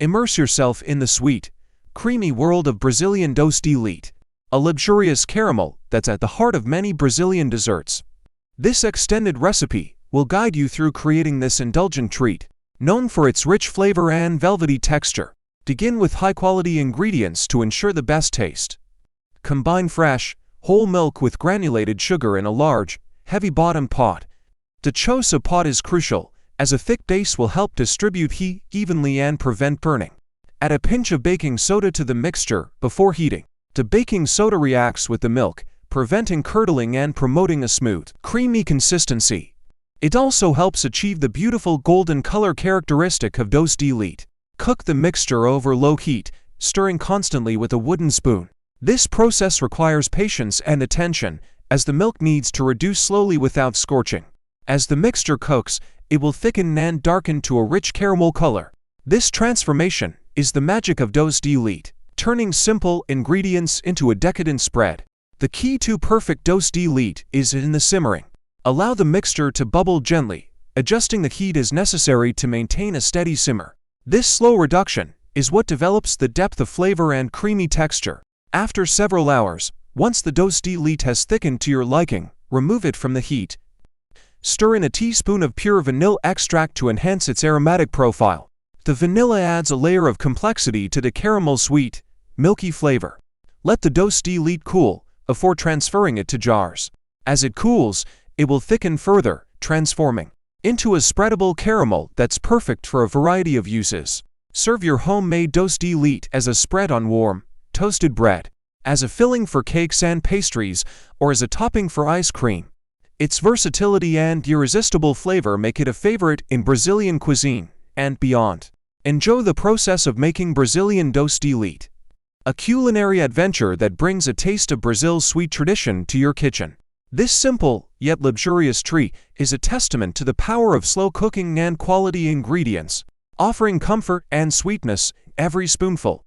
Immerse yourself in the sweet, creamy world of Brazilian doce de leite, a luxurious caramel that's at the heart of many Brazilian desserts. This extended recipe will guide you through creating this indulgent treat, known for its rich flavor and velvety texture. Begin with high-quality ingredients to ensure the best taste. Combine fresh, whole milk with granulated sugar in a large, heavy-bottom pot. The Doce pot is crucial, as a thick base will help distribute heat evenly and prevent burning. Add a pinch of baking soda to the mixture before heating. The baking soda reacts with the milk, preventing curdling and promoting a smooth, creamy consistency. It also helps achieve the beautiful golden color characteristic of doce de leite. Cook the mixture over low heat, stirring constantly with a wooden spoon. This process requires patience and attention, as the milk needs to reduce slowly without scorching. As the mixture cooks, it will thicken and darken to a rich caramel color. This transformation is the magic of doce de leite, turning simple ingredients into a decadent spread. The key to perfect doce de leite is in the simmering. Allow the mixture to bubble gently, adjusting the heat as necessary to maintain a steady simmer. This slow reduction is what develops the depth of flavor and creamy texture. After several hours, once the doce de leite has thickened to your liking, remove it from the heat. Stir in a teaspoon of pure vanilla extract to enhance its aromatic profile. The vanilla adds a layer of complexity to the caramel's sweet, milky flavor. Let the doce de leite cool before transferring it to jars. As it cools, it will thicken further, transforming into a spreadable caramel that's perfect for a variety of uses. Serve your homemade doce de leite as a spread on warm, toasted bread, as a filling for cakes and pastries, or as a topping for ice cream. Its versatility and irresistible flavor make it a favorite in Brazilian cuisine and beyond. Enjoy the process of making Brazilian doce de leite, a culinary adventure that brings a taste of Brazil's sweet tradition to your kitchen. This simple, yet luxurious treat is a testament to the power of slow cooking and quality ingredients, offering comfort and sweetness every spoonful.